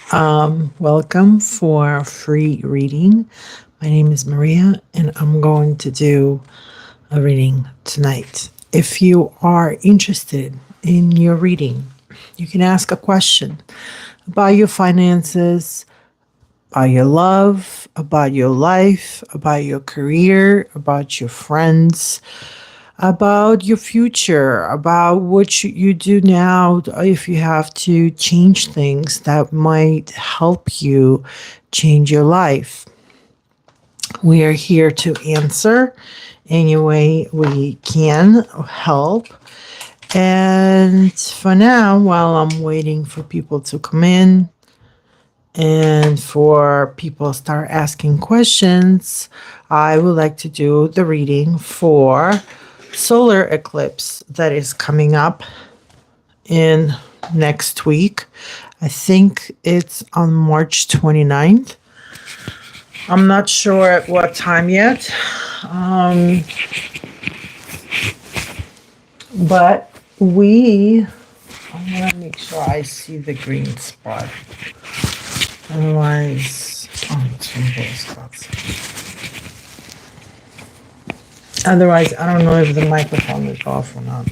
Welcome for free reading. My name is Maria, and I'm going to do a reading tonight. If you are interested in your reading, you can ask a question about your finances, about your love, about your life, about your career, about your friends, about your future, about what you do now, if you have to change things that might help you change your life. We are here to answer any way we can help. And for now, while I'm waiting for people to come in and for people to start asking questions, I would like to do the reading for solar eclipse that is coming up in next week. I think it's on March 29th. I'm not sure at what time yet, but I want to make sure I see the green spot. Otherwise, it's one of those spots. Otherwise, I don't know if the microphone is off or not.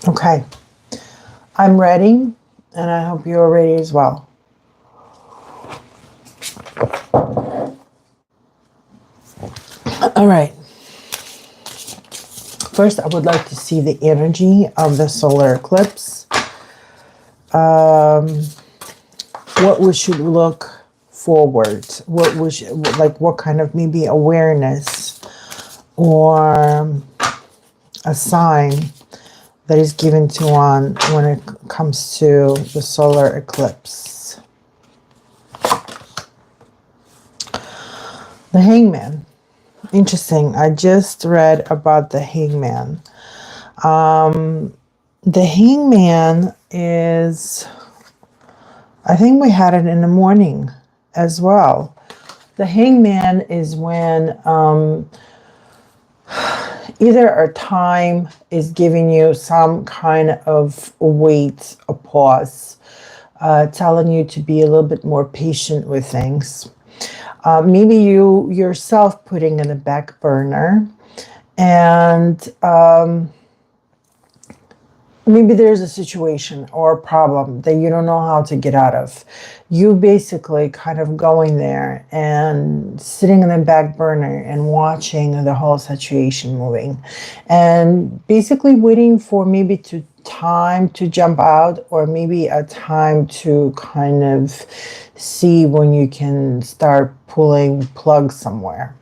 Okay, I'm ready, and I hope you're ready as well. All right. First, I would like to see the energy of the solar eclipse. What we should look forward. What kind of maybe awareness or a sign that is given to one when it comes to the solar eclipse. The Hangman. Interesting. I just read about the Hangman. The Hangman is, I think we had it in the morning as well. The Hangman is when either a time is giving you some kind of wait, a pause, telling you to be a little bit more patient with things. Maybe you yourself putting in a back burner, and maybe there's a situation or a problem that you don't know how to get out of. You basically kind of going there and sitting in the back burner and watching the whole situation moving, and basically waiting for maybe time to jump out, or maybe a time to kind of see when you can start pulling plugs somewhere.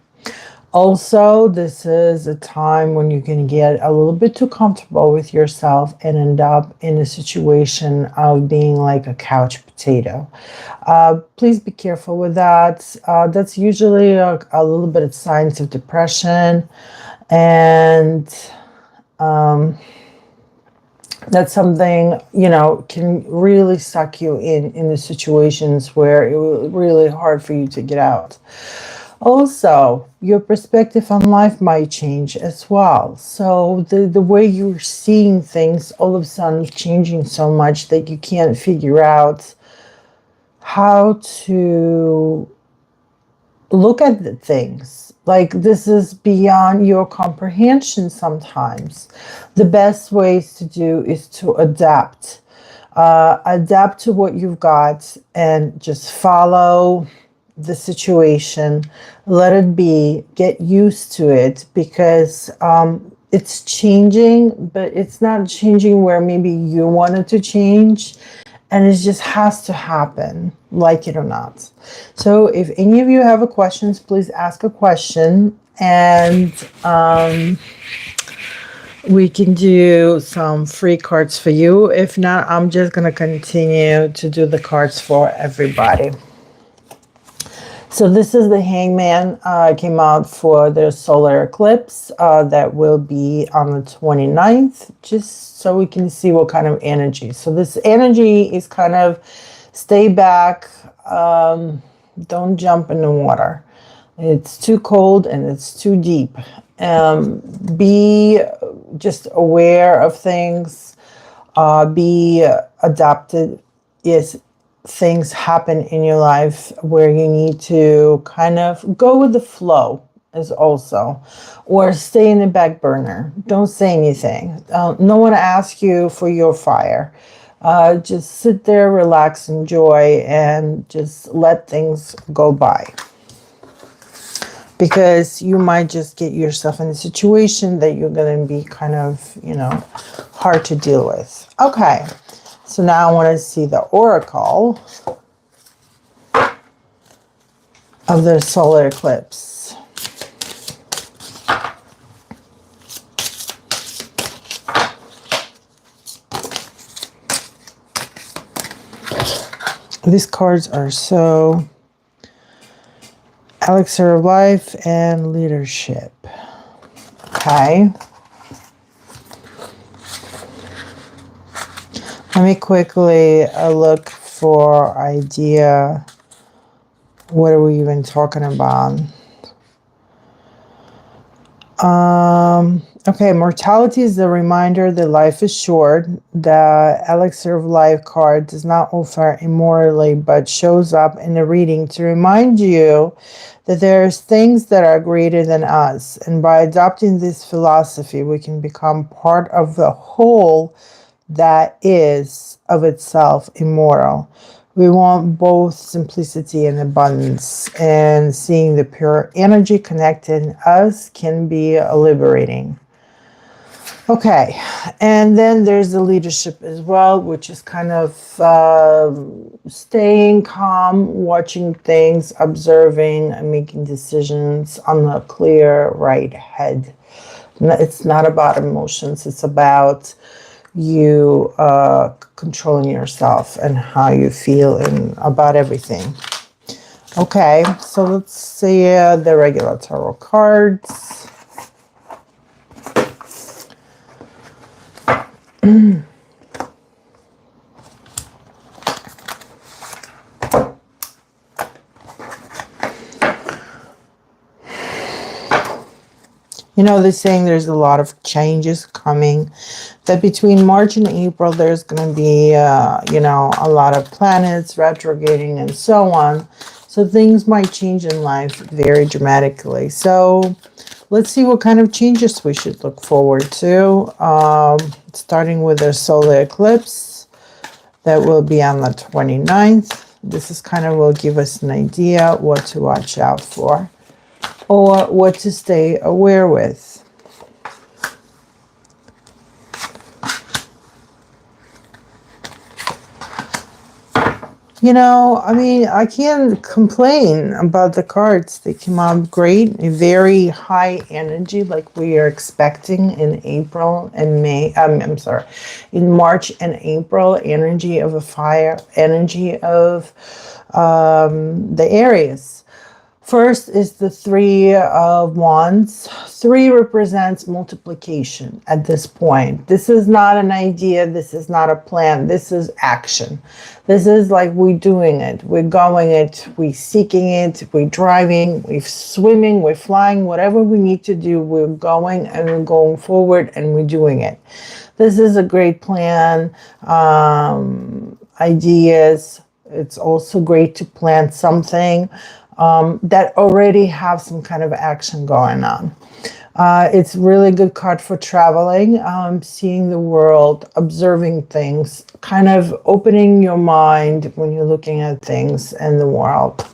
Also, this is a time when you can get a little bit too comfortable with yourself and end up in a situation of being like a couch potato. Please be careful with that. That's usually a little bit of signs of depression, and that's something, can really suck you in the situations where it was really hard for you to get out. Also, your perspective on life might change as well. So the way you're seeing things all of a sudden changing so much that you can't figure out how to look at the things. Like, this is beyond your comprehension sometimes. The best ways to do is to adapt. Adapt to what you've got and just follow the situation. Let it be. Get used to it, because it's changing, but it's not changing where maybe you want it to change. And it just has to happen, like it or not. So if any of you have a questions, please ask a question, and we can do some free cards for you. If not, I'm just going to continue to do the cards for everybody. So this is the Hangman. Came out for the solar eclipse that will be on the 29th, just so we can see what kind of energy. So this energy is kind of stay back, don't jump in the water. It's too cold and it's too deep. Be just aware of things. be adapted is things happen in your life where you need to kind of go with the flow is also, or stay in the back burner. Don't say anything. No one asks you for your fire. Just sit there, relax, enjoy, and just let things go by. Because you might just get yourself in a situation that you're going to be kind of, hard to deal with. Okay, so now I want to see the oracle of the solar eclipse. These cards are so elixir of life and leadership. Okay. Let me quickly look for idea. What are we even talking about? Okay, mortality is the reminder that life is short. The elixir of life card does not offer immorally, but shows up in the reading to remind you that there's things that are greater than us. And by adopting this philosophy, we can become part of the whole that is of itself immortal. We want both simplicity and abundance, and seeing the pure energy connected in us can be liberating. Okay, and then there's the leadership as well, which is kind of staying calm, watching things, observing, and making decisions on a clear right head. It's not about emotions, it's about you controlling yourself and how you feel and about everything. Okay, so let's see the regular tarot cards. They're saying there's a lot of changes coming, that between March and April, there's going to be, a lot of planets retrograding and so on. So things might change in life very dramatically. So let's see what kind of changes we should look forward to. Starting with the solar eclipse that will be on the 29th. This is kind of will give us an idea what to watch out for, or what to stay aware with. I can't complain about the cards. They came out great, a very high energy like we are expecting in April and May. I'm sorry, in March and April, energy of a fire, energy of the Aries. First is the Three of Wands. 3 represents multiplication at this point. This is not an idea. This is not a plan. This is action. This is like we're doing it. We're going it. We're seeking it. We're driving. We're swimming. We're flying. Whatever we need to do, we're going and we're going forward and we're doing it. This is a great plan. Ideas. It's also great to plan something that already have some kind of action going on. It's really good card for traveling, seeing the world, observing things, kind of opening your mind when you're looking at things in the world.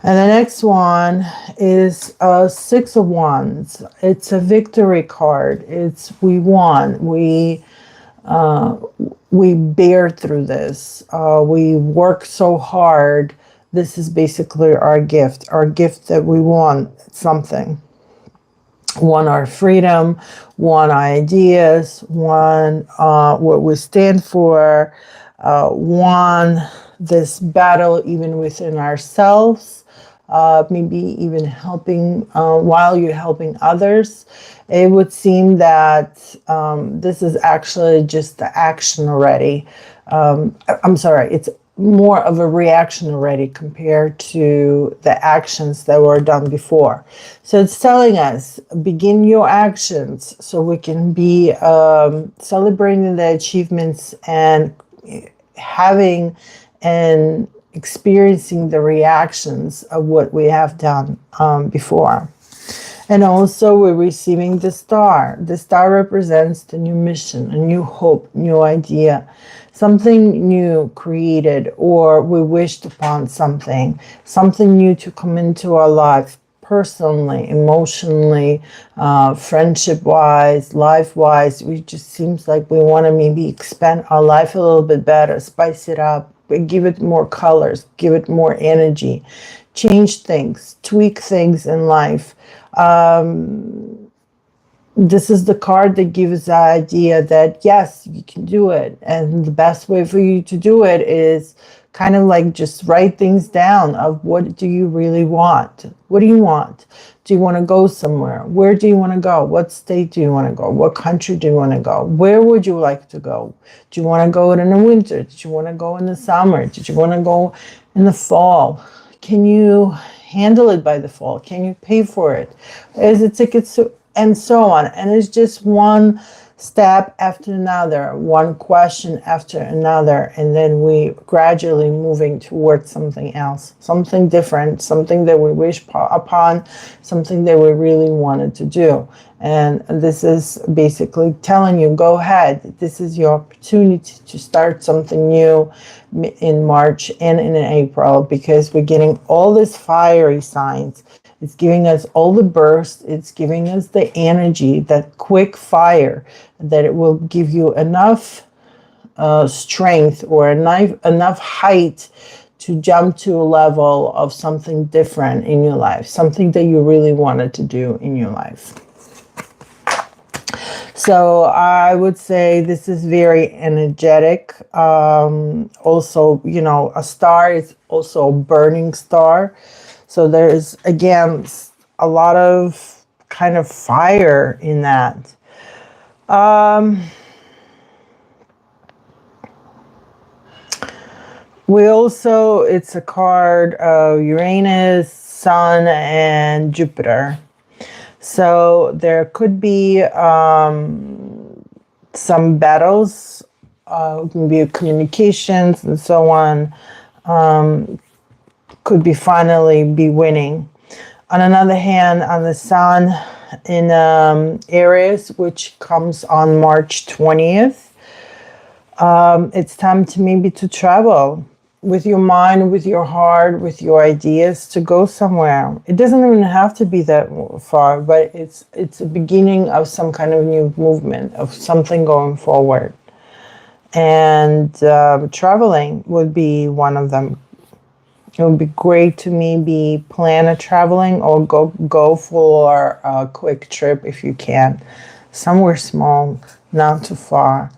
And the next one is Six of Wands. It's a victory card. It's we won. We bear through this. We work so hard. This is basically our gift that we want something. One, our freedom, one, ideas, one, what we stand for, one, this battle even within ourselves, maybe even helping while you're helping others. It would seem that this is actually just the action already. I'm sorry, it's more of a reaction already compared to the actions that were done before. So it's telling us, begin your actions so we can be celebrating the achievements and having and experiencing the reactions of what we have done before. And also we're receiving the star. The star represents the new mission, a new hope, new idea, something new created, or we wished upon something new to come into our life, personally, emotionally, friendship-wise, life-wise. We just seems like we want to maybe expand our life a little bit better, spice it up, give it more colors, give it more energy, change things, tweak things in life. This is the card that gives the idea that yes, you can do it. And the best way for you to do it is kind of like just write things down of what do you really want? What do you want? Do you want to go somewhere? Where do you want to go? What state do you want to go? What country do you want to go? Where would you like to go? Do you want to go in the winter? Did you want to go in the summer? Did you want to go in the fall? Can you handle it by the fall? Can you pay for it? Is it tickets and so on? And it's just one step after another, one question after another, and then we gradually moving towards something else, something different, something that we wish upon, something that we really wanted to do. And this is basically telling you, go ahead. This is your opportunity to start something new in March and in April, because we're getting all these fiery signs. It's giving us all the burst. It's giving us the energy, that quick fire, that it will give you enough strength or enough height to jump to a level of something different in your life, something that you really wanted to do in your life. So I would say this is very energetic. Also, a star is also a burning star. So there's, again, a lot of kind of fire in that. It's a card of Uranus, Sun, and Jupiter. So there could be some battles, maybe communications and so on, could be finally be winning. On another hand, on the Sun in Aries, which comes on March 20th, it's time to maybe to travel with your mind, with your heart, with your ideas, to go somewhere. It doesn't even have to be that far, but it's a beginning of some kind of new movement, of something going forward. And traveling would be one of them. It would be great to maybe plan a traveling or go for a quick trip if you can. Somewhere small, not too far,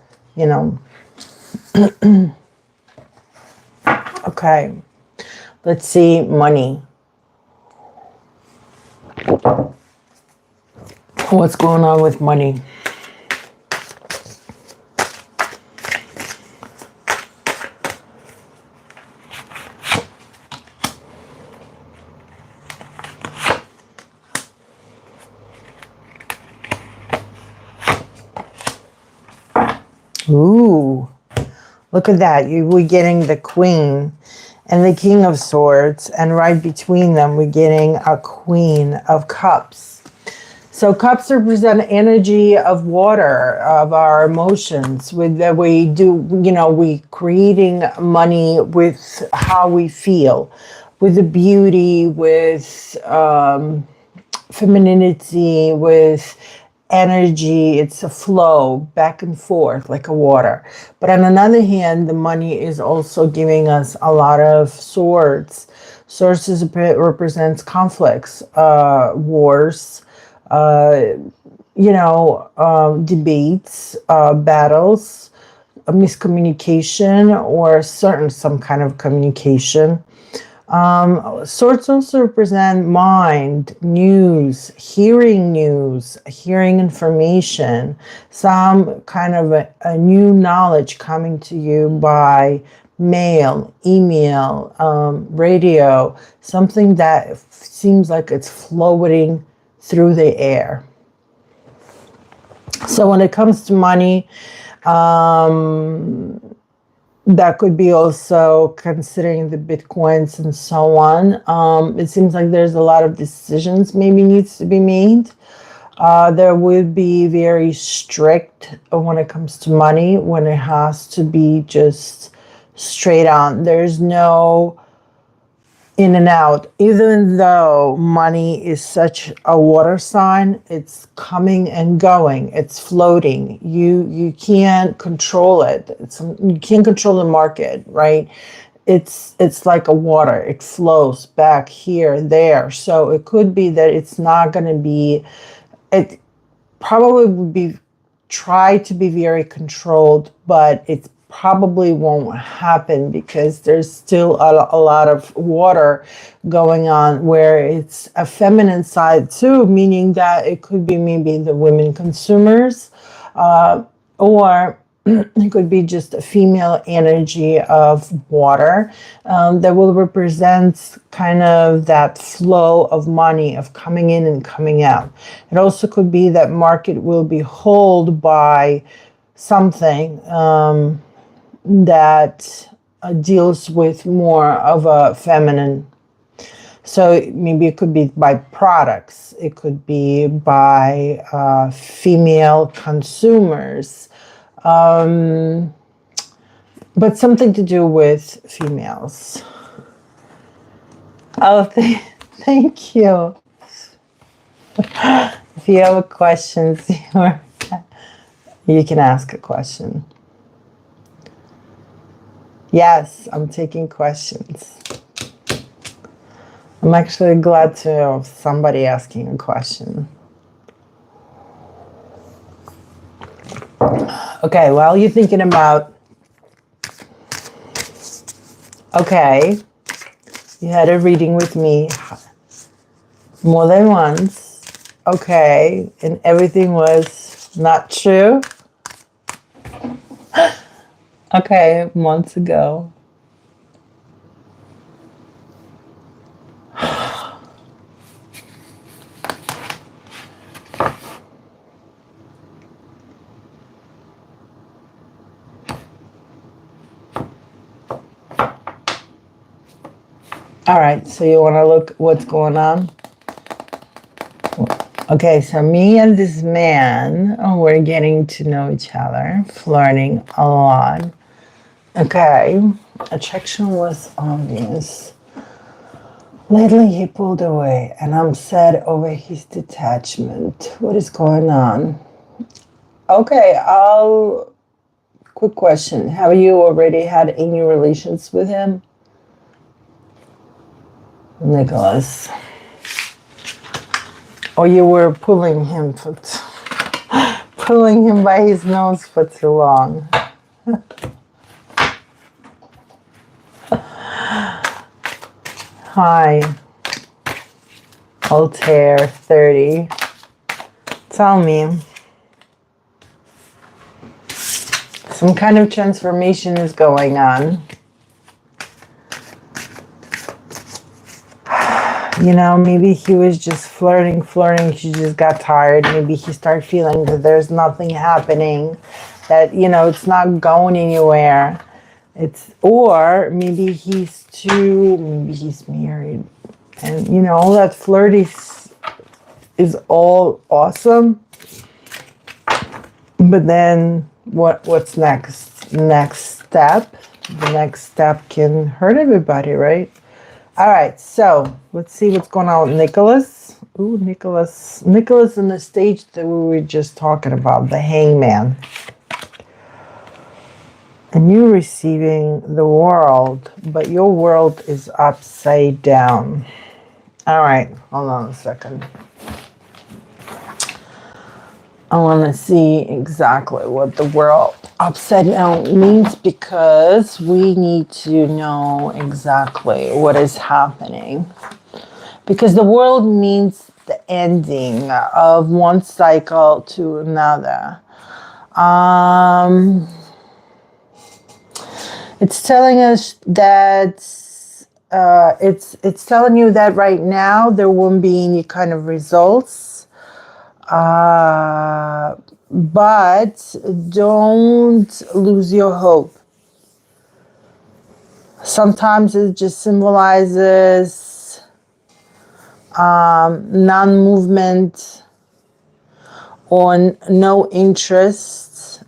Okay, let's see, money. What's going on with money? Ooh, look at that. We're getting the Queen and the King of Swords, and right between them we're getting a Queen of Cups. So cups represent energy of water, of our emotions. With that we do, we creating money with how we feel, with the beauty, with femininity, with energy. It's a flow back and forth like a water. But on another hand, the money is also giving us a lot of swords. Swords represents conflicts, wars, debates, battles, a miscommunication, or some kind of communication. Swords also represent mind, news, hearing information, some kind of a new knowledge coming to you by mail, email, radio, something that seems like it's floating through the air. So when it comes to money, that could be also considering the bitcoins and so on. It seems like there's a lot of decisions maybe needs to be made. There would be very strict when it comes to money, when it has to be just straight on. There's no in and out. Even though money is such a water sign, it's coming and going. It's floating. You can't control it. You can't control the market, right? It's like a water. It flows back here, there. So it could be that it's not going to be. It probably would be try to be very controlled, but it probably won't happen because there's still a lot of water going on where it's a feminine side too, meaning that it could be maybe the women consumers, or it could be just a female energy of water that will represent kind of that flow of money, of coming in and coming out. It also could be that market will be held by something that deals with more of a feminine. So maybe it could be by products. It could be by female consumers. But something to do with females. Oh, thank you. If you have a question, you can ask a question. Yes, I'm taking questions. I'm actually glad to have somebody asking a question. Okay, while you're thinking about, okay, you had a reading with me more than once, okay, and everything was not true. Okay, months ago. All right, so you want to look what's going on? Okay, so me and this man, we're getting to know each other, flirting a lot. Okay, attraction was obvious. Lately he pulled away and I'm sad over his detachment. What is going on? Okay, quick question. Have you already had any relations with him? Nicholas. Or you were pulling him by his nose for too long. Hi, Altair 30. Tell me. Some kind of transformation is going on. You know, maybe he was just flirting. He just got tired. Maybe he started feeling that there's nothing happening, that, you know, it's not going anywhere. Or maybe he's married. And, you know, all that flirt is all awesome. But then what's next? Next step? The next step can hurt everybody, right? All right, so let's see what's going on with Nicholas. Ooh, Nicholas in the stage that we were just talking about, the hangman. And you're receiving the world, but your world is upside down. All right, hold on a second. I want to see exactly what the world upside down means, because we need to know exactly what is happening. Because the world means the ending of one cycle to another. It's telling us that it's telling you that right now there won't be any kind of results. But don't lose your hope. Sometimes it just symbolizes non-movement or no interest.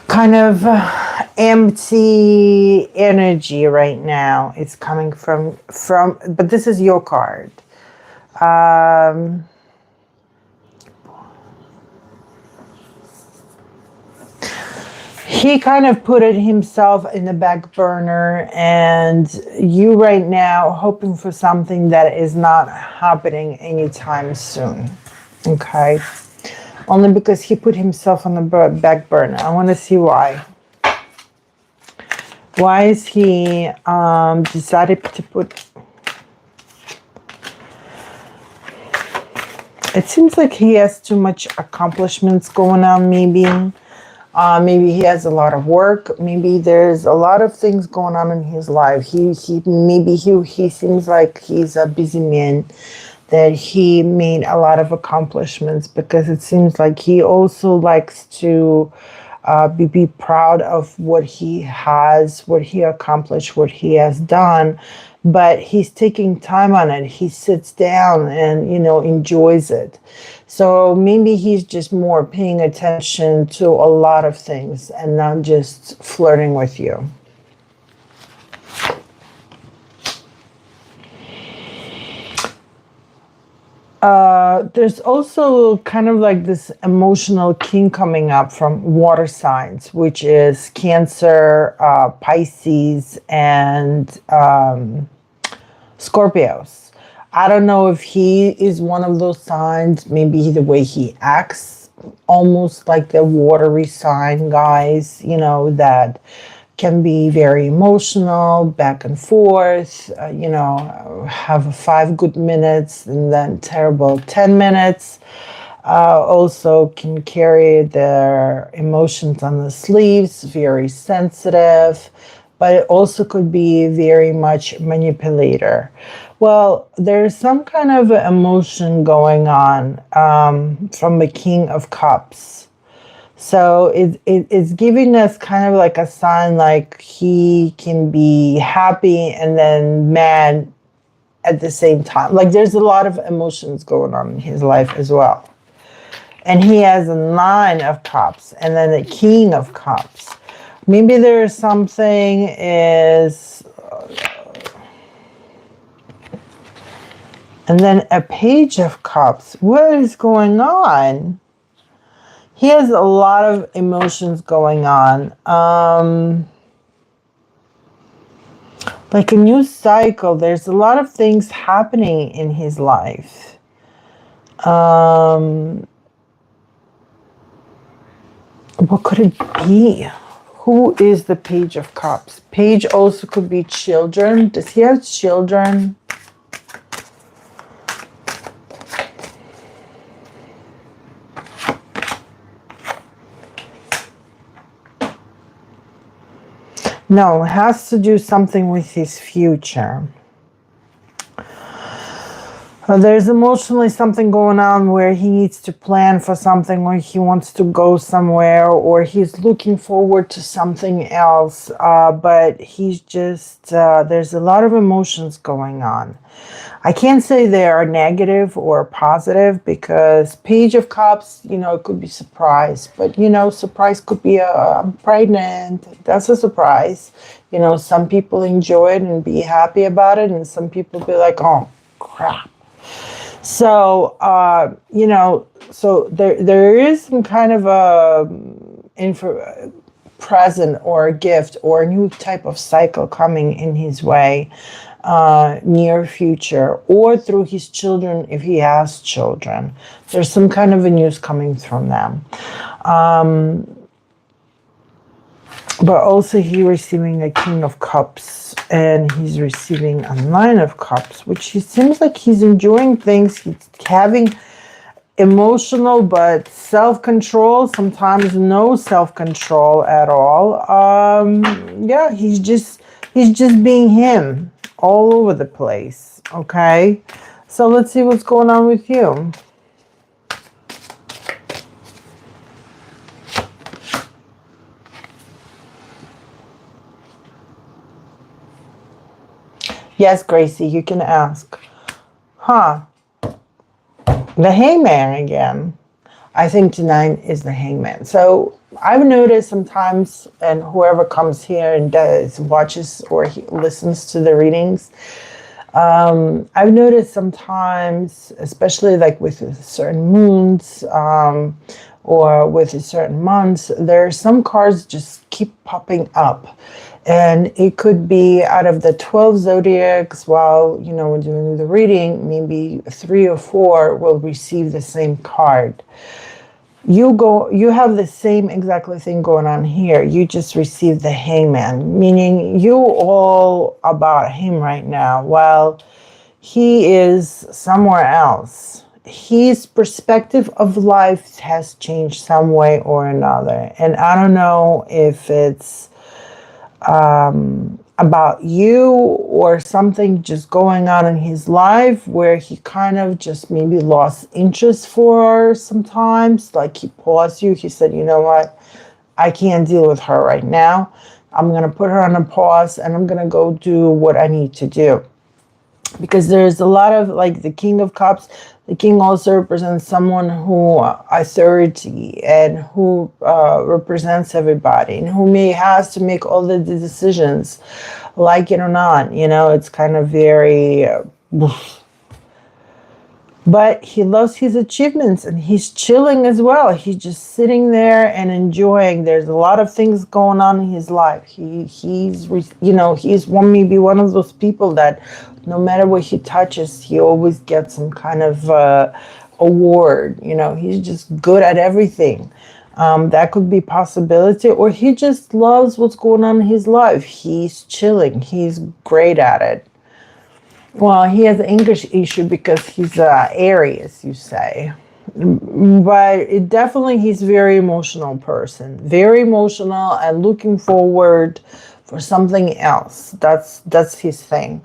Kind of empty energy right now. It's coming from, but this is your card. He kind of put it himself in the back burner, and you right now hoping for something that is not happening anytime soon. Okay. Only because he put himself on the back burner. I want to see why. Why is he decided to put... It seems like he has too much accomplishments going on, maybe. Maybe he has a lot of work. Maybe there's a lot of things going on in his life. He seems like he's a busy man, that he made a lot of accomplishments, because it seems like he also likes to be proud of what he has, what he accomplished, what he has done. But he's taking time on it. He sits down and, enjoys it. So maybe he's just more paying attention to a lot of things and not just flirting with you. There's also kind of like this emotional king coming up from water signs, which is Cancer, Pisces, and Scorpios. I don't know if he is one of those signs. Maybe the way he acts, almost like the watery sign guys, that can be very emotional, back and forth, have 5 good minutes and then terrible 10 minutes. Also can carry their emotions on the sleeves, very sensitive, but it also could be very much manipulator. Well, there's some kind of emotion going on from the King of Cups. So it's giving us kind of like a sign, like he can be happy and then mad at the same time. Like there's a lot of emotions going on in his life as well. And he has a 9 of Cups and then a King of Cups. Maybe there's something is... And then a Page of Cups. What is going on? He has a lot of emotions going on. Like a new cycle. There's a lot of things happening in his life. What could it be? Who is the Page of Cups? Page also could be children. Does he have children? No, it has to do something with his future. There's emotionally something going on where he needs to plan for something, or he wants to go somewhere, or he's looking forward to something else. But he's just, there's a lot of emotions going on. I can't say they are negative or positive, because Page of Cups, it could be surprise. But, surprise could be I'm pregnant. That's a surprise. Some people enjoy it and be happy about it. And some people be like, oh, crap. So, so there is some kind of present or a gift or a new type of cycle coming in his way, near future, or through his children if he has children. There's some kind of a news coming from them. But also he receiving a King of Cups, and he's receiving a Nine of Cups, which he seems like he's enjoying things. He's having emotional but self-control, sometimes no self-control at all. Yeah, he's just being him all over the place. Okay, so let's see what's going on with you. Yes, Gracie, you can ask. The Hangman again. I think tonight is the Hangman. So I've noticed sometimes, and whoever comes here and watches or listens to the readings, I've noticed sometimes, especially like with certain moons, or with certain months, there are some cards just keep popping up. And it could be out of the 12 zodiacs, while, we're doing the reading, maybe 3 or 4 will receive the same card. You have the same exactly thing going on here. You just received the Hangman, meaning you all about him right now, while he is somewhere else. His perspective of life has changed some way or another. And I don't know if it's about you or something just going on in his life where he kind of just maybe lost interest for sometimes. Like he paused you. He said, you know what? I can't deal with her right now. I'm going to put her on a pause and I'm going to go do what I need to do. Because there's a lot of like the King of Cups. The King also represents someone who authority and who represents everybody and who has to make all the decisions, like it or not. It's kind of very. But he loves his achievements and he's chilling as well. He's just sitting there and enjoying. There's a lot of things going on in his life. He's maybe one of those people that no matter what he touches, he always gets some kind of award. He's just good at everything. That could be a possibility. Or he just loves what's going on in his life. He's chilling. He's great at it. Well, he has an English issue because he's Aries, you say. But he's a very emotional person. Very emotional and looking forward for something else. That's his thing.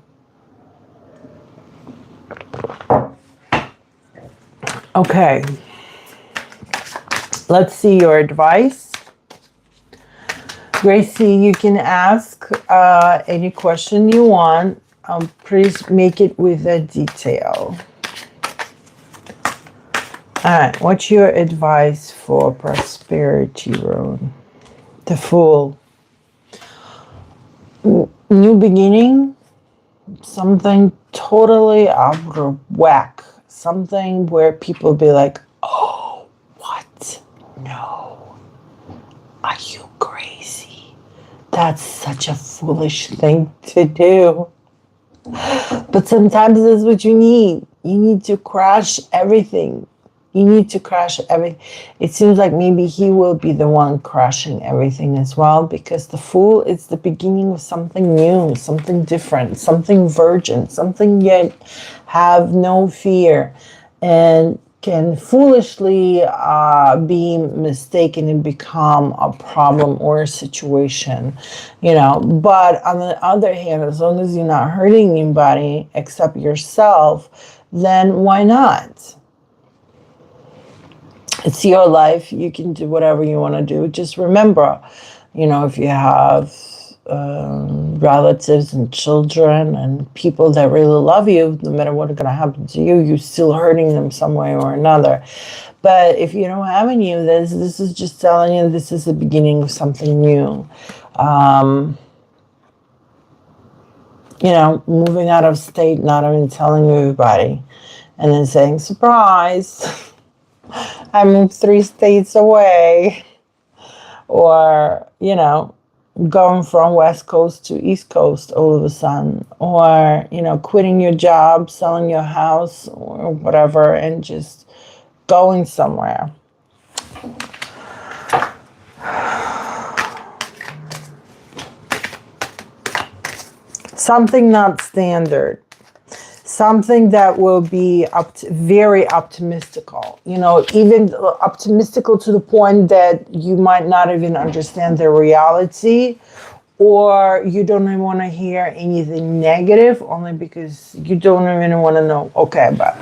Okay. Let's see your advice. Gracie, you can ask any question you want. Please make it with a detail. All right, what's your advice for prosperity road? The Fool. New beginning, something totally out of whack. Something where people be like, oh, what? No. Are you crazy? That's such a foolish thing to do. But sometimes that's what you need. You need to crash everything. It seems like maybe he will be the one crashing everything as well, because the Fool is the beginning of something new, something different, something virgin, something yet have no fear and can foolishly be mistaken and become a problem or a situation, But on the other hand, as long as you're not hurting anybody except yourself, then why not? It's your life. You can do whatever you want to do. Just remember, if you have relatives and children and people that really love you, no matter what's going to happen to you, you're still hurting them some way or another. But if you don't have any of this is just telling you this is the beginning of something new. Moving out of state, not even telling everybody, and then saying, surprise, I moved 3 states away. or, going from West Coast to East Coast all of a sudden, or, quitting your job, selling your house or whatever, and just going somewhere. Something not standard. Something that will be very optimistical, even optimistical to the point that you might not even understand the reality, or you don't even want to hear anything negative, only because you don't even want to know, okay, but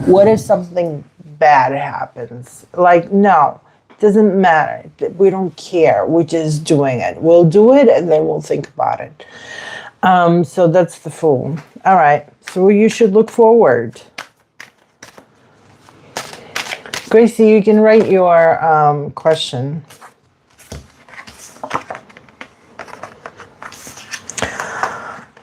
what if something bad happens? Like, no, it doesn't matter. We don't care. We're just doing it. We'll do it and then we'll think about it. So that's the Fool. All right. So you should look forward. Gracie, you can write your question.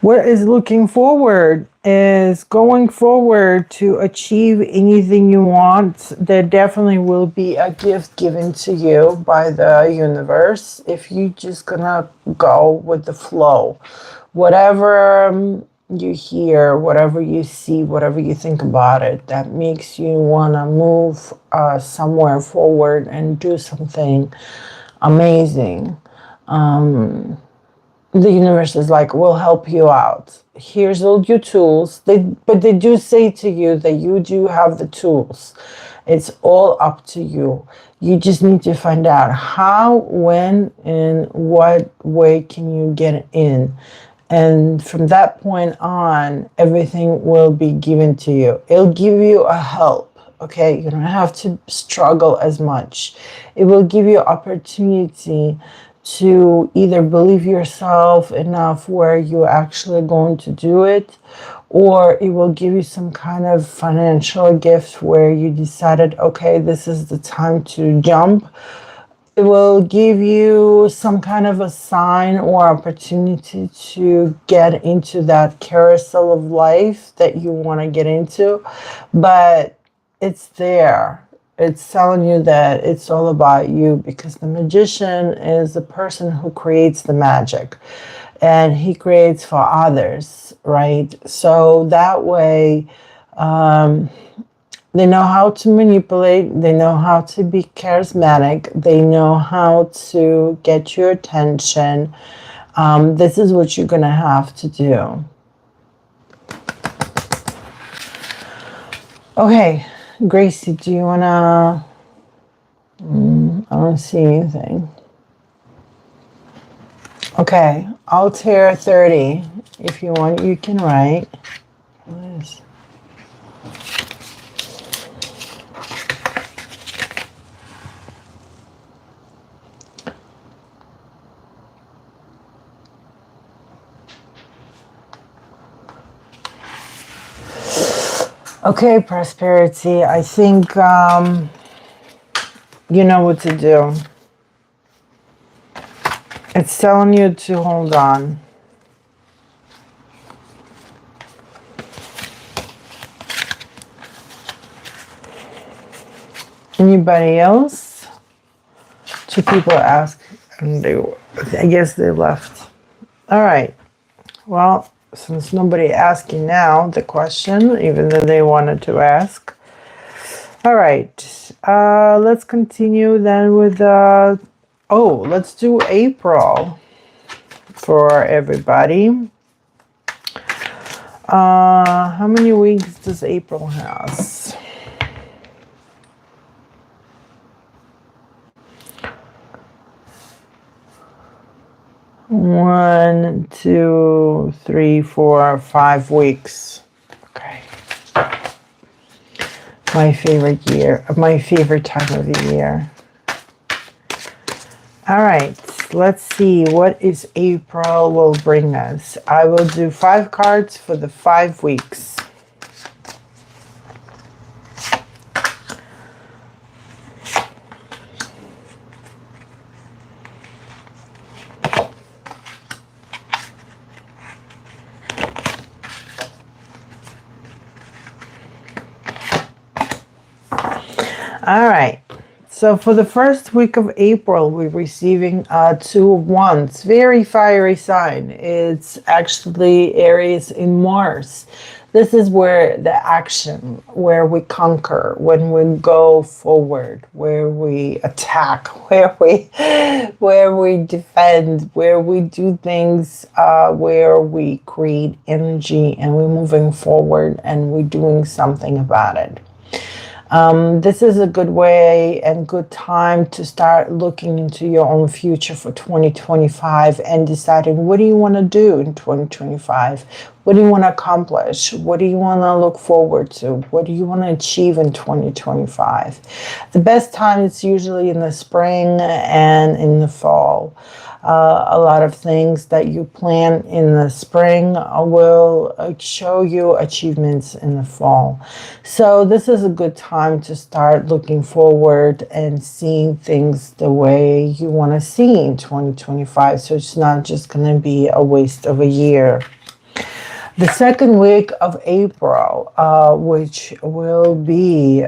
What is looking forward is going forward to achieve anything you want. There definitely will be a gift given to you by the universe if you just gonna go with the flow. Whatever you hear, whatever you see, whatever you think about it, that makes you want to move somewhere forward and do something amazing. The universe is like, we'll help you out. Here's all your tools. But they do say to you that you do have the tools. It's all up to you. You just need to find out how, when, and what way can you get in. And from that point on, everything will be given to you. It'll give you a help, okay? You don't have to struggle as much. It will give you opportunity to either believe yourself enough where you're actually going to do it, or it will give you some kind of financial gift where you decided, okay, this is the time to jump. It will give you some kind of a sign or opportunity to get into that carousel of life that you want to get into. But it's there. It's telling you that it's all about you, because the magician is the person who creates the magic, and he creates for others, right? So that way, they know how to manipulate. They know how to be charismatic. They know how to get your attention. This is what you're going to have to do. Okay, Gracie, do you want to... I don't see anything. Okay, Altair 30. If you want, you can write. What is... Okay, Prosperity, I think you know what to do. It's telling you to hold on. Anybody else? Two people ask, and I guess they left. All right. Well, since nobody asking now the question, even though they wanted to ask. All right. Let's continue then with let's do April for everybody. How many weeks does April has? One, 2, 3, 4, 5 weeks. Okay. My favorite year, my favorite time of the year. All right, let's see what is April will bring us. I will do 5 cards for the 5 weeks. All right, So for the first week of April, we're receiving two of wands. Very fiery sign. It's actually Aries in Mars. This is where the action, where we conquer, when we go forward, where we attack, where we defend, where we do things, where we create energy, and we're moving forward and we're doing something about it. This is a good way and good time to start looking into your own future for 2025 and deciding, what do you want to do in 2025? What do you want to accomplish? What do you want to look forward to? What do you want to achieve in 2025? The best time is usually in the spring and in the fall. A lot of things that you plan in the spring will show you achievements in the fall. So this is a good time to start looking forward and seeing things the way you want to see in 2025. So it's not just going to be a waste of a year. The second week of April, which will be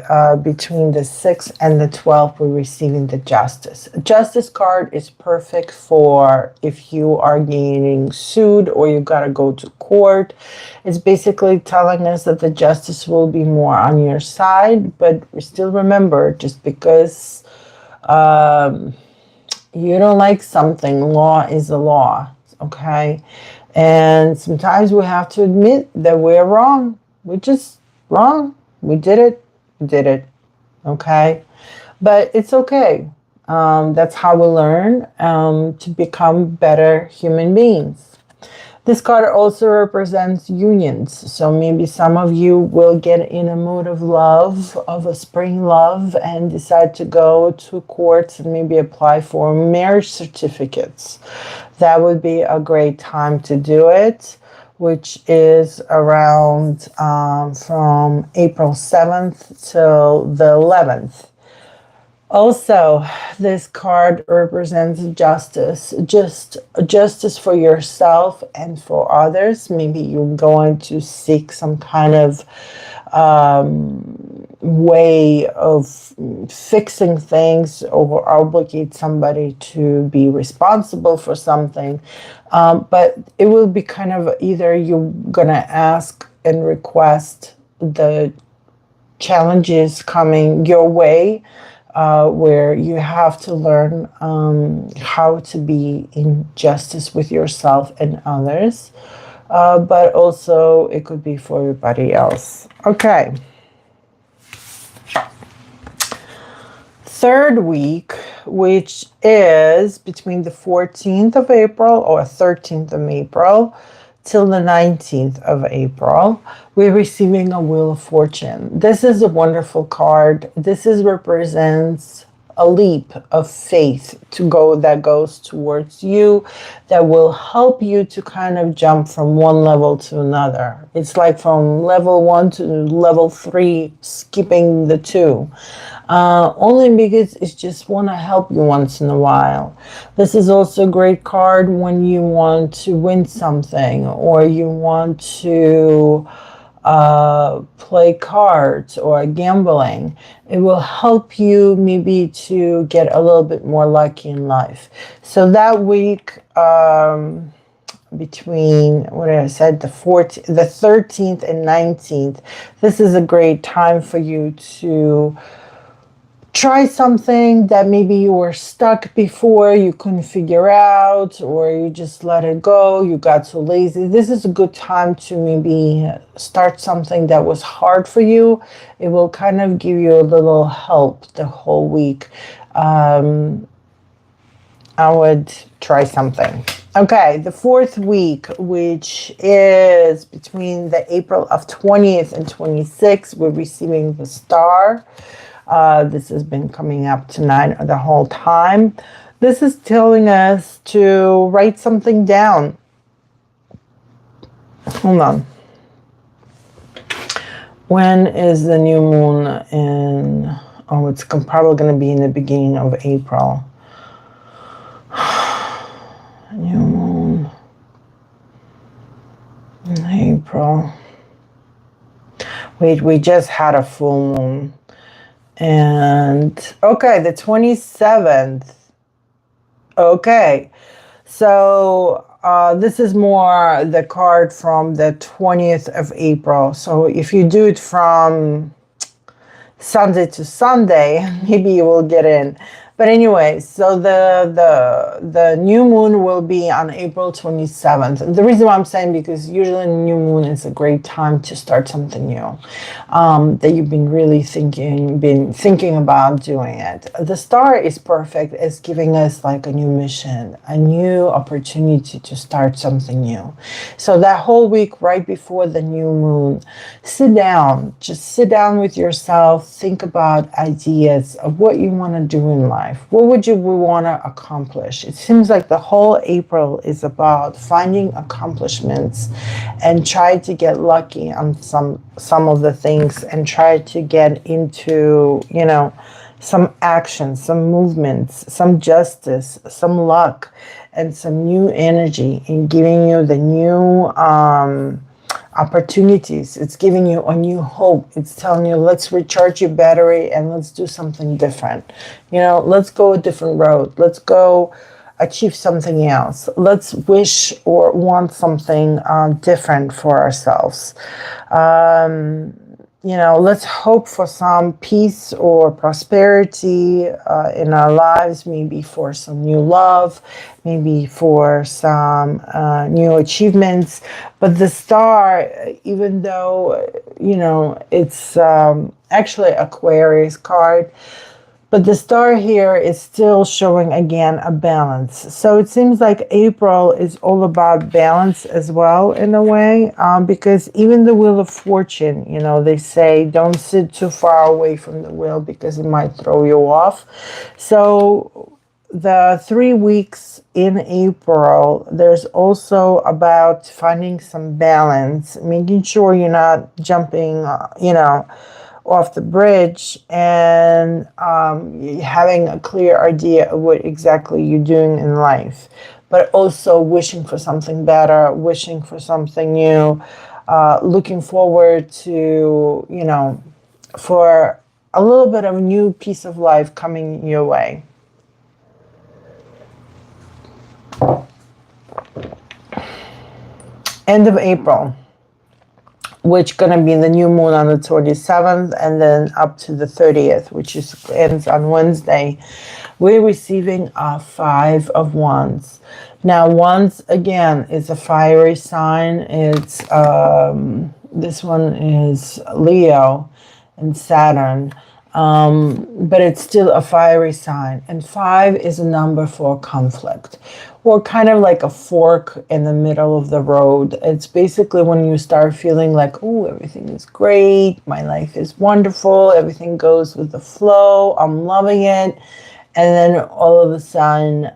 between the 6th and the 12th, we're receiving the Justice. Justice card is perfect for if you are getting sued or you got to go to court. It's basically telling us that the justice will be more on your side, but still remember, just because you don't like something, law is the law, okay? And sometimes we have to admit that we're wrong. We're just wrong. We did it, okay? But it's okay. That's how we learn to become better human beings. This card also represents unions. So maybe some of you will get in a mood of love, of a spring love, and decide to go to courts and maybe apply for marriage certificates. That would be a great time to do it, which is around from April 7th till the 11th. Also, this card represents justice, just justice for yourself and for others. Maybe you're going to seek some kind of way of fixing things or obligate somebody to be responsible for something. But it will be kind of either you're going to ask and request the challenges coming your way, where you have to learn how to be in justice with yourself and others. But also it could be for everybody else. Okay. Third week, which is between the 14th of April or 13th of April till the 19th of April, we're receiving a Wheel of Fortune. This is a wonderful card. This represents a leap of faith that goes towards you, that will help you to kind of jump from one level to another. It's like from level 1 to level 3, skipping the 2. Only because it's just want to help you once in a while. This is also a great card when you want to win something or you want to play cards or gambling. It will help you maybe to get a little bit more lucky in life. So that week, between what I said, the 13th and 19th, this is a great time for you to try something that maybe you were stuck before, you couldn't figure out, or you just let it go, you got too lazy. This is a good time to maybe start something that was hard for you. It will kind of give you a little help the whole week. I would try something. Okay, the fourth week, which is between the April of 20th and 26th, we're receiving the Star. This has been coming up tonight the whole time. This is telling us to write something down. Hold on. When is the new moon in? Oh, it's probably going to be in the beginning of April. New moon in April. Wait, we just had a full moon. And okay, the 27th. Okay. So this is more the card from the 20th of April. So if you do it from Sunday to Sunday, maybe you will get in. But anyway, so the new moon will be on April 27th. The reason why I'm saying, because usually new moon is a great time to start something new, that you've been thinking about doing it. The star is perfect. It's giving us like a new mission, a new opportunity to start something new. So that whole week right before the new moon, just sit down with yourself, think about ideas of what you want to do in life. What would you want to accomplish? It seems like the whole April is about finding accomplishments and try to get lucky on some of the things and try to get into, some action, some movements, some justice, some luck, and some new energy in giving you the new opportunities. It's giving you a new hope. It's telling you, let's recharge your battery and let's do something different. Let's go a different road. Let's go achieve something else. Let's wish or want something different for ourselves. Let's hope for some peace or prosperity in our lives, maybe for some new love, maybe for some new achievements. But the star, even though, it's actually Aquarius card, but the star here is still showing, again, a balance. So it seems like April is all about balance as well, in a way, because even the Wheel of Fortune, they say don't sit too far away from the wheel because it might throw you off. So the 3 weeks in April, there's also about finding some balance, making sure you're not jumping, off the bridge, and having a clear idea of what exactly you're doing in life, but also wishing for something better, wishing for something new, looking forward to, for a little bit of a new piece of life coming your way. End of April, which going to be the new moon on the 27th, and then up to the 30th, which ends on Wednesday. We're receiving a 5 of Wands. Now, Wands, again, is a fiery sign. It's this one is Leo and Saturn. But it's still a fiery sign. And 5 is a number for conflict, or kind of like a fork in the middle of the road. It's basically when you start feeling like, oh, everything is great, my life is wonderful, everything goes with the flow, I'm loving it. And then all of a sudden,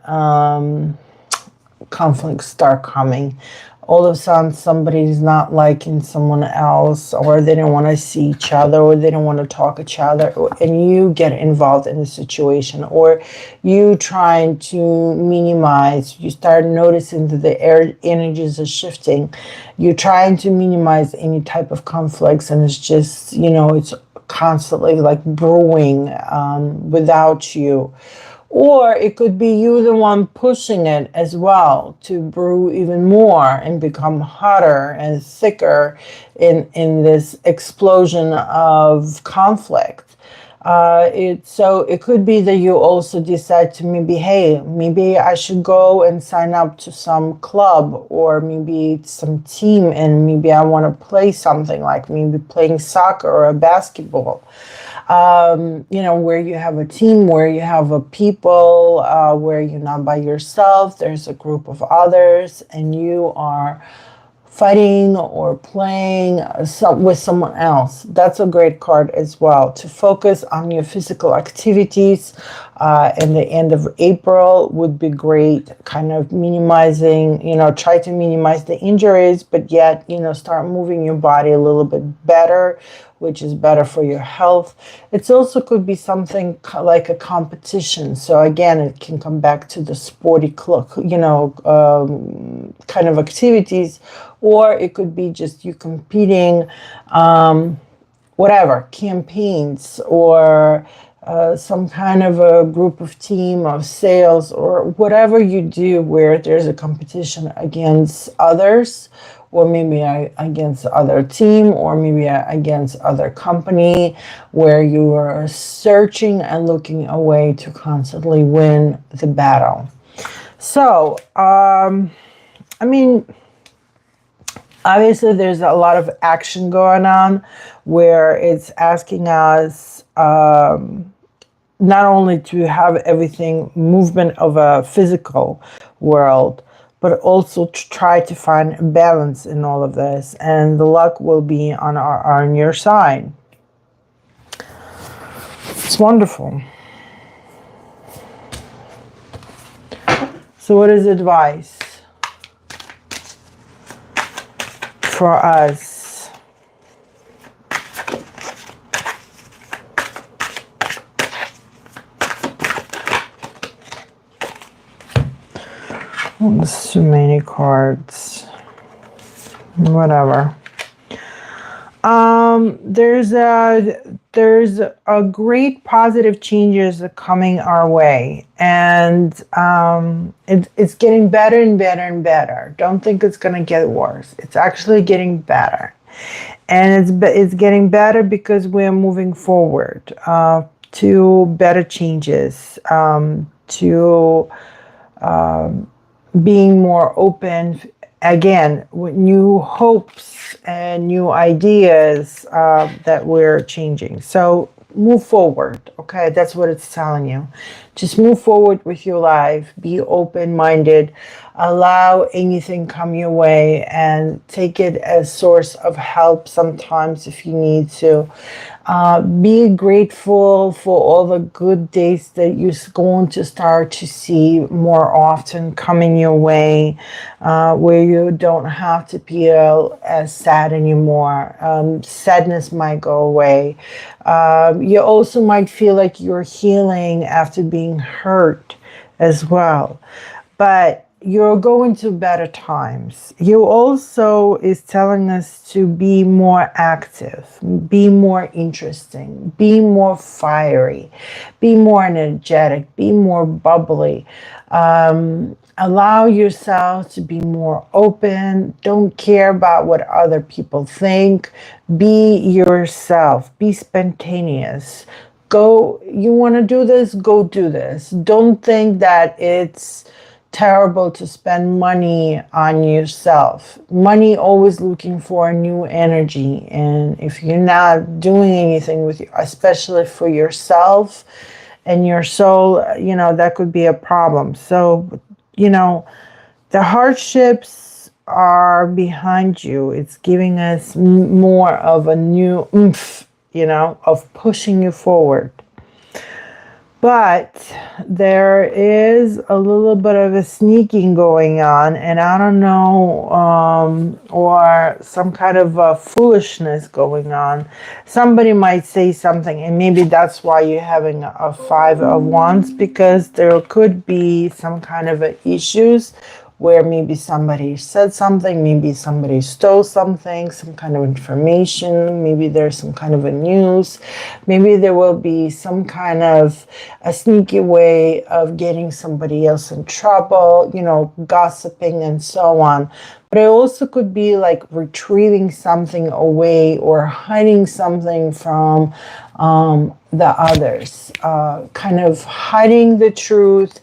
conflicts start coming. All of a sudden somebody's not liking someone else, or they don't want to see each other, or they don't want to talk each other, and you get involved in the situation, or you trying to minimize, you start noticing that the air energies are shifting, you're trying to minimize any type of conflicts, and it's just, it's constantly like brewing without you. Or it could be you the one pushing it as well to brew even more and become hotter and thicker in this explosion of conflict. So it could be that you also decide to maybe I should go and sign up to some club, or maybe some team, and maybe I want to play something, like maybe playing soccer or a basketball. Where you have a team, where you have a people, where you're not by yourself, there's a group of others, and you are fighting or playing with someone else. That's a great card as well, to focus on your physical activities. In the end of April would be great, kind of minimizing, try to minimize the injuries, but yet, start moving your body a little bit better, which is better for your health. It also could be something like a competition. So again, it can come back to the sporty kind of activities, or it could be just you competing whatever, campaigns, or some kind of a group of team of sales, or whatever you do where there's a competition against others, or maybe against other team, or maybe against other company, where you are searching and looking a way to constantly win the battle. So, I mean, obviously there's a lot of action going on where it's asking us not only to have everything movement of a physical world, but also to try to find a balance in all of this, and the luck will be on your side. It's wonderful. So what is advice for us? Oh, there's too many cards. Whatever. There's a great positive changes coming our way, and it's getting better and better and better. Don't think it's gonna get worse. It's actually getting better, and it's getting better because we're moving forward to better changes, to being more open, again, with new hopes and new ideas that we're changing. So move forward, okay? That's what it's telling you. Just move forward with your life. Be open-minded. Allow anything come your way, and take it as source of help sometimes if you need to. Be grateful for all the good days that you're going to start to see more often coming your way, where you don't have to feel as sad anymore. Sadness might go away. You also might feel like you're healing after being hurt as well. But you're going to better times. You also is telling us to be more active, be more interesting, be more fiery, be more energetic, be more bubbly. Allow yourself to be more open. Don't care about what other people think. Be yourself. Be spontaneous. Go, you want to do this? Go do this. Don't think that it's terrible to spend money on yourself. Money always looking for a new energy. And if you're not doing anything with you, especially for yourself and your soul, that could be a problem. So, the hardships are behind you. It's giving us more of a new oomph, of pushing you forward. But there is a little bit of a sneaking going on, and I don't know, or some kind of foolishness going on. Somebody might say something, and maybe that's why you're having a 5 of Wands, because there could be some kind of issues where maybe somebody said something, maybe somebody stole something, some kind of information, maybe there's some kind of a news, maybe there will be some kind of a sneaky way of getting somebody else in trouble, gossiping and so on. But it also could be like retrieving something away or hiding something from the others, kind of hiding the truth,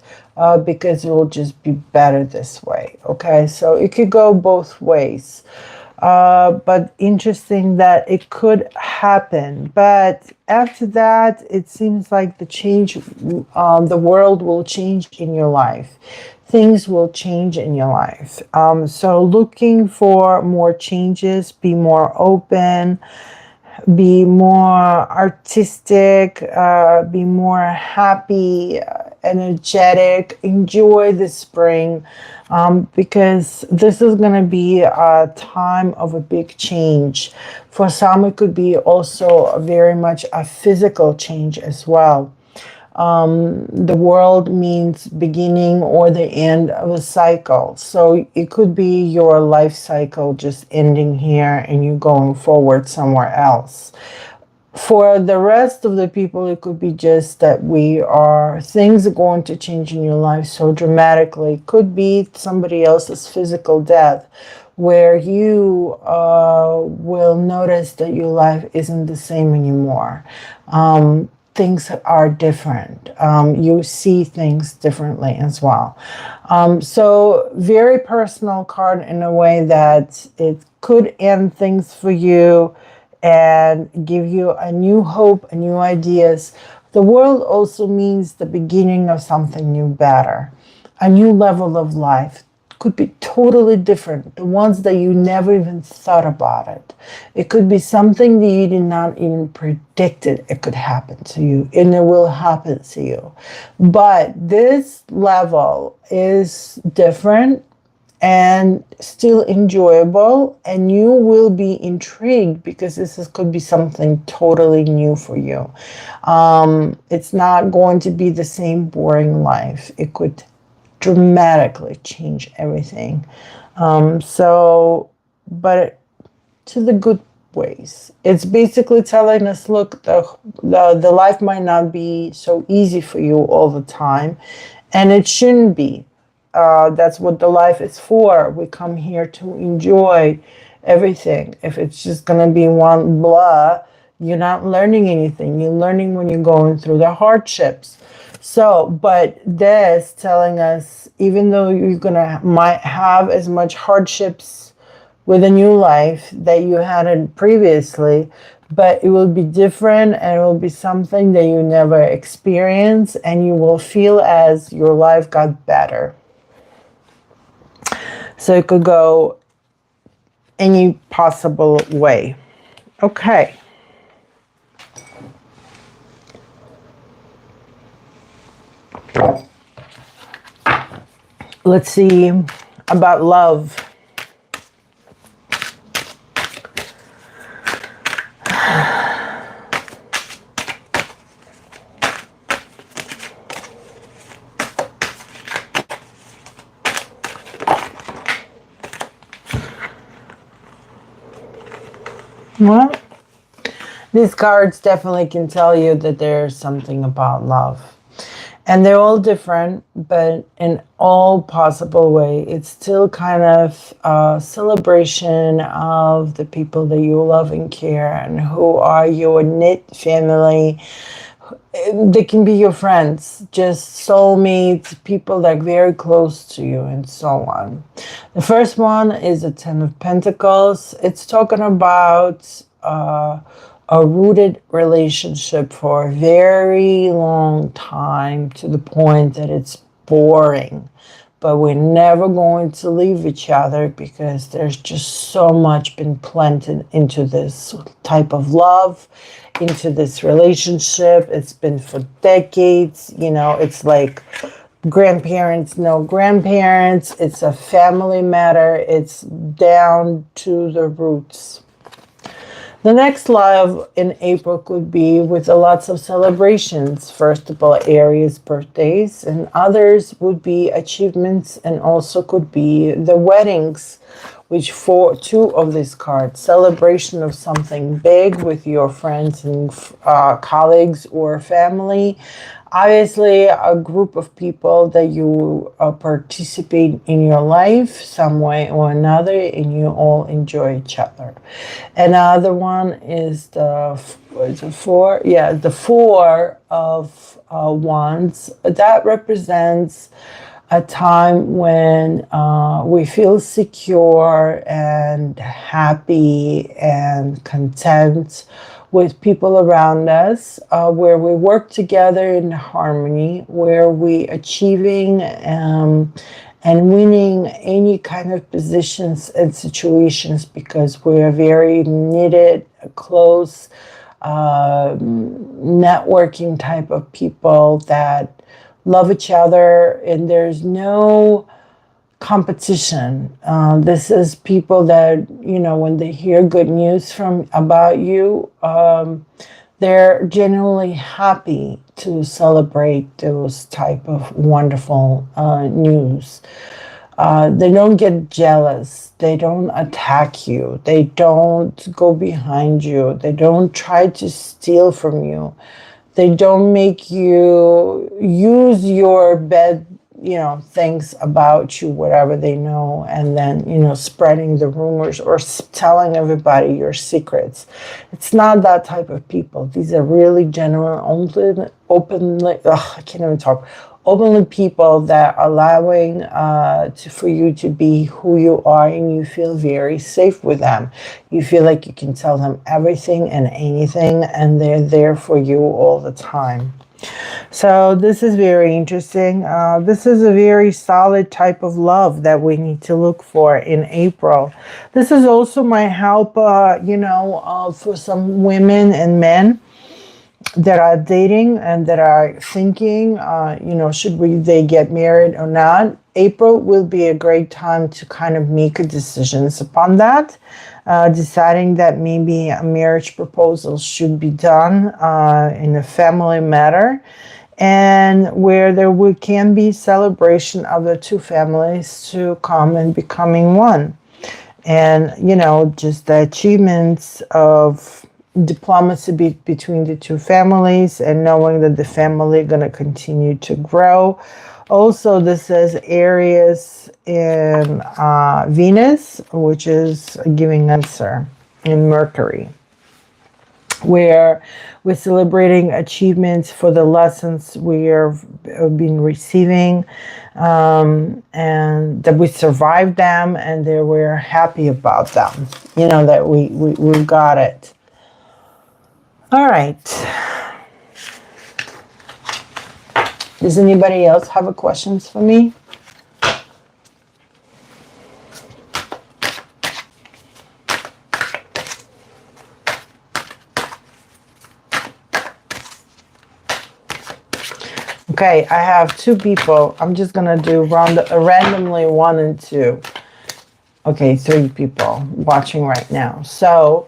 because it will just be better this way. Okay, so it could go both ways. But interesting that it could happen. But after that, it seems like the world will change in your life. Things will change in your life. So looking for more changes, be more open, be more artistic, be more happy, energetic, enjoy the spring, because this is going to be a time of a big change. For some, it could be also very much a physical change as well. The world means beginning or the end of a cycle. So it could be your life cycle just ending here and you going forward somewhere else. For the rest of the people, it could be just that things are going to change in your life so dramatically. It could be somebody else's physical death, where you will notice that your life isn't the same anymore. Things are different. You see things differently as well. So very personal card in a way that it could end things for you and give you a new hope, a new ideas. The world also means the beginning of something new, better, a new level of life. Could be totally different, the ones that you never even thought about it. It could be something that you did not even predict it could happen to you, and it will happen to you. But this level is different and still enjoyable, and you will be intrigued because could be something totally new for you. It's not going to be the same boring life. It could dramatically change everything. But to the good ways. It's basically telling us, look, the life might not be so easy for you all the time, and it shouldn't be. That's what the life is for. We come here to enjoy everything. If it's just going to be one blah, you're not learning anything. You're learning when you're going through the hardships. So, but this telling us, even though you're gonna might have as much hardships with a new life that you had it previously, but it will be different, and it will be something that you never experienced, and you will feel as your life got better. So it could go any possible way. Okay. Let's see about love. Well, these cards definitely can tell you that there's something about love. And they're all different, but in all possible way, it's still kind of a celebration of the people that you love and care and who are your knit family. They can be your friends, just soulmates, people that are very close to you, and so on. The first one is the Ten of Pentacles. It's talking about a rooted relationship for a very long time, to the point that it's boring. But we're never going to leave each other because there's just so much been planted into this type of love, into this relationship. It's been for decades. It's like grandparents know grandparents. It's a family matter. It's down to the roots. The next love in April could be with lots of celebrations. First of all, Aries birthdays, and others would be achievements, and also could be the weddings, which for two of these cards, celebration of something big with your friends and colleagues or family. Obviously, a group of people that you participate in your life some way or another, and you all enjoy each other. Another one is the four. Yeah, the Four of Wands. That represents a time when we feel secure and happy and content with people around us, where we work together in harmony, where we achieving and winning any kind of positions and situations, because we're very knitted, close, networking type of people that love each other, and there's no competition. This is people that, when they hear good news about you, they're genuinely happy to celebrate those type of wonderful news. They don't get jealous. They don't attack you. They don't go behind you. They don't try to steal from you. They don't make you use your bad, things about you, whatever they know, and then, spreading the rumors or telling everybody your secrets. It's not that type of people. These are really genuine, openly, I can't even talk, openly people that are allowing for you to be who you are, and you feel very safe with them. You feel like you can tell them everything and anything, and they're there for you all the time. So this is very interesting. This is a very solid type of love that we need to look for in April. This is also my help, for some women and men that are dating and that are thinking, should they get married or not. April will be a great time to kind of make decisions upon that, deciding that maybe a marriage proposal should be done in a family matter, and where can be celebration of the two families to come and becoming one. And, just the achievements of diplomacy between the two families, and knowing that the family going to continue to grow. Also, this is Aries in Venus, which is giving answer in Mercury, where we're celebrating achievements for the lessons we have been receiving, and that we survived them, and that we're happy about them, that we got it. All right. Does anybody else have a questions for me? Okay, I have two people. I'm just going to do randomly 1 and 2. Okay, 3 people watching right now. So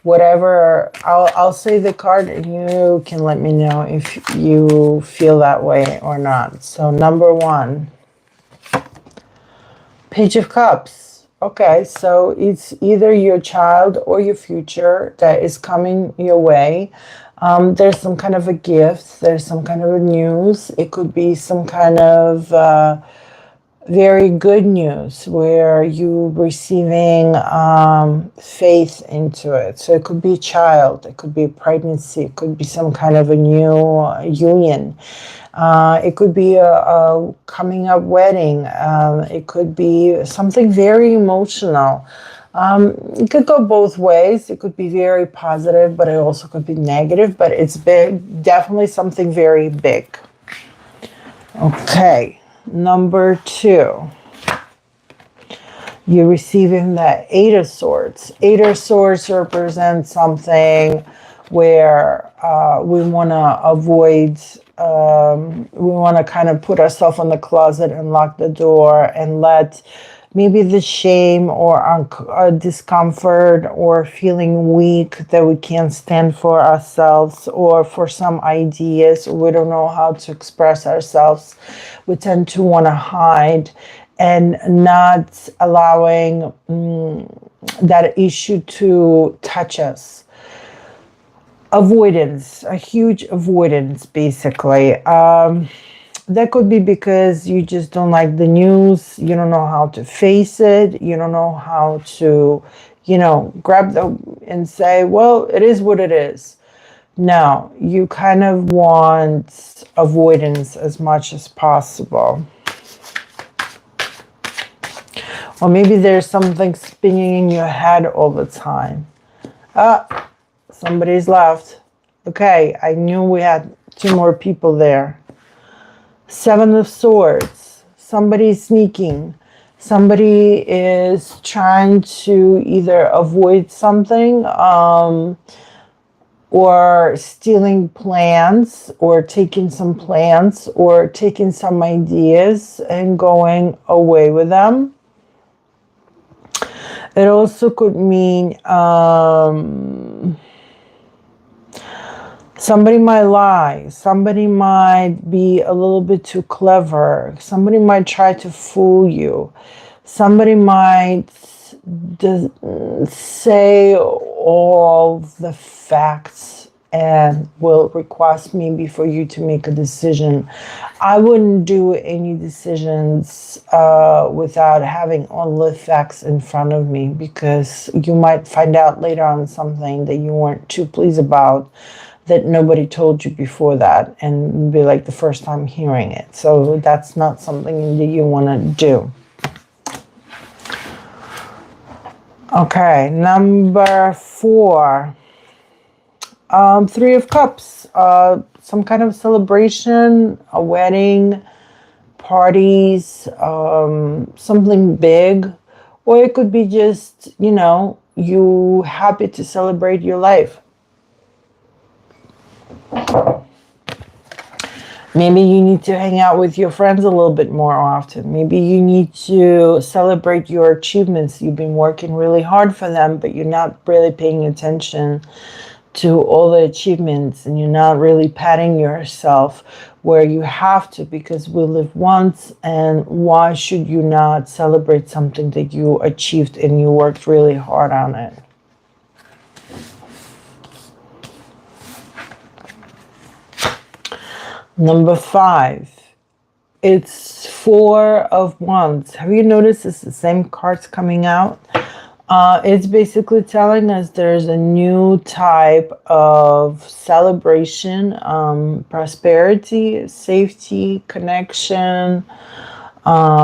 whatever, I'll say the card and you can let me know if you feel that way or not. So number 1, Page of Cups. Okay, so it's either your child or your future that is coming your way. There's some kind of a gift. There's some kind of a news. It could be some kind of very good news where you're receiving faith into it. So it could be a child. It could be a pregnancy. It could be some kind of a new union. It could be a coming up wedding. It could be something very emotional. It could go both ways. It could be very positive, but it also could be negative, but it's big, definitely something very big. Okay, number 2. You're receiving the 8 of Swords. 8 of Swords represents something where we want to avoid, we want to kind of put ourselves in the closet and lock the door and let maybe the shame or discomfort or feeling weak that we can't stand for ourselves or for some ideas. We don't know how to express ourselves. We tend to want to hide and not allowing that issue to touch us. Avoidance, a huge avoidance, basically. That could be because you just don't like the news. You don't know how to face it. You don't know how to, grab and say, well, it is what it is. No, you kind of want avoidance as much as possible. Or maybe there's something spinning in your head all the time. Somebody's left. Okay, I knew we had 2 more people there. 7 of Swords. Somebody's sneaking. Somebody is trying to either avoid something or stealing plans or taking some plans or taking some ideas and going away with them. It also could mean Somebody might lie. Somebody might be a little bit too clever. Somebody might try to fool you. Somebody might say all the facts and will request maybe for you to make a decision. I wouldn't do any decisions without having all the facts in front of me, because you might find out later on something that you weren't too pleased about, that nobody told you before that, and be like the first time hearing it. So that's not something that you want to do. Okay, number 4. Three of Cups. Some kind of celebration, a wedding, parties, something big. Or it could be just, you happy to celebrate your life. Maybe you need to hang out with your friends a little bit more often. Maybe you need to celebrate your achievements. You've been working really hard for them, but you're not really paying attention to all the achievements, and you're not really patting yourself where you have to, because we live once, and why should you not celebrate something that you achieved and you worked really hard on it? Number 5, it's 4 of Wands. Have you noticed it's the same cards coming out? It's basically telling us there's a new type of celebration, prosperity, safety, connection,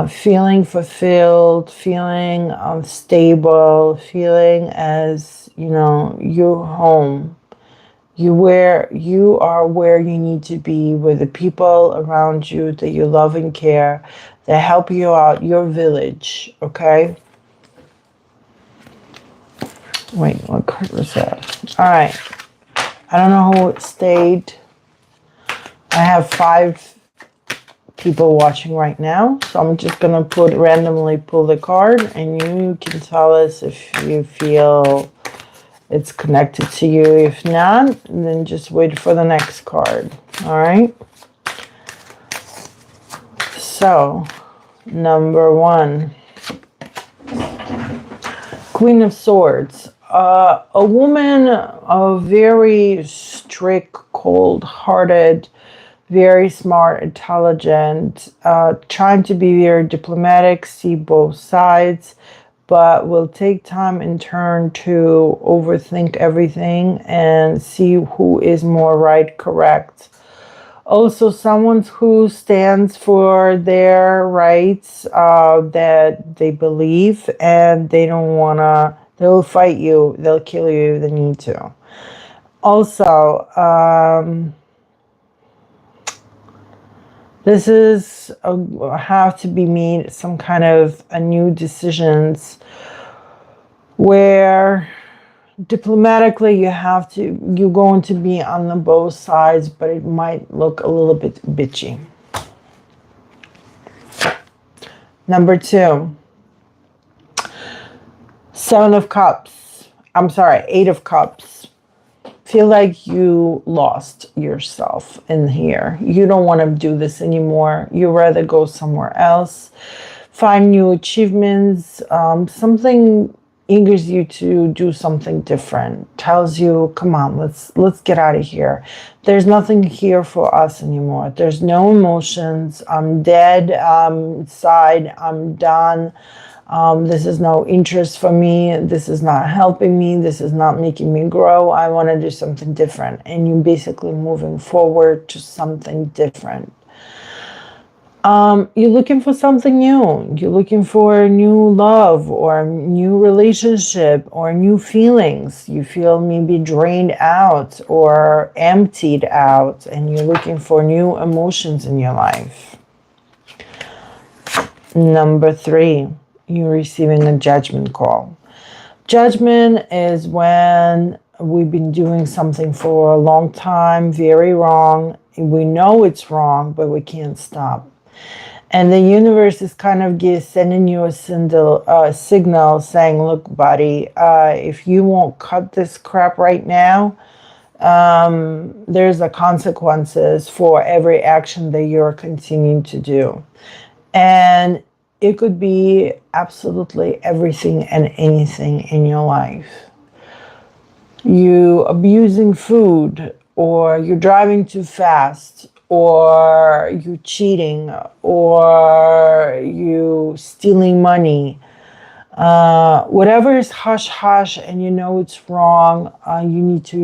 feeling fulfilled, feeling stable, feeling as, you're home. You are where you need to be, with the people around you that you love and care, that help you out, your village, okay? Wait, what card was that? All right. I don't know who stayed. I have 5 people watching right now, so I'm just going to randomly pull the card, and you can tell us if you feel it's connected to you. If not, then just wait for the next card. All right. So, number 1, Queen of Swords. A woman, very strict, cold-hearted, very smart, intelligent, trying to be very diplomatic, see both sides, but will take time in turn to overthink everything and see who is more right, correct. Also, someone who stands for their rights that they believe, and they don't want to, they'll fight you, they'll kill you if they need to. Also, this is have to be made some kind of a new decisions where diplomatically you're going to be on the both sides, but it might look a little bit bitchy. Number 2, 7 of Cups. I'm sorry, 8 of Cups. Feel like you lost yourself in here. You don't want to do this anymore. You rather go somewhere else, find new achievements. Something angers you to do something different. Tells you, come on, let's get out of here. There's nothing here for us anymore. There's no emotions. I'm dead. I'm inside. I'm done. This is no interest for me. This is not helping me. This is not making me grow. I want to do something different. And you're basically moving forward to something different. You're looking for something new. You're looking for a new love or a new relationship or new feelings. You feel maybe drained out or emptied out, and you're looking for new emotions in your life. Number 3, you're receiving a judgment call. Judgment is when we've been doing something for a long time, very wrong. We know it's wrong, but we can't stop. And the universe is kind of sending you a signal saying, look, buddy, if you won't cut this crap right now, There's the consequences for every action that you're continuing to do. And it could be absolutely everything and anything in your life. You abusing food, or you're driving too fast, or you cheating, or you stealing money. Whatever is hush hush and you know it's wrong, you need to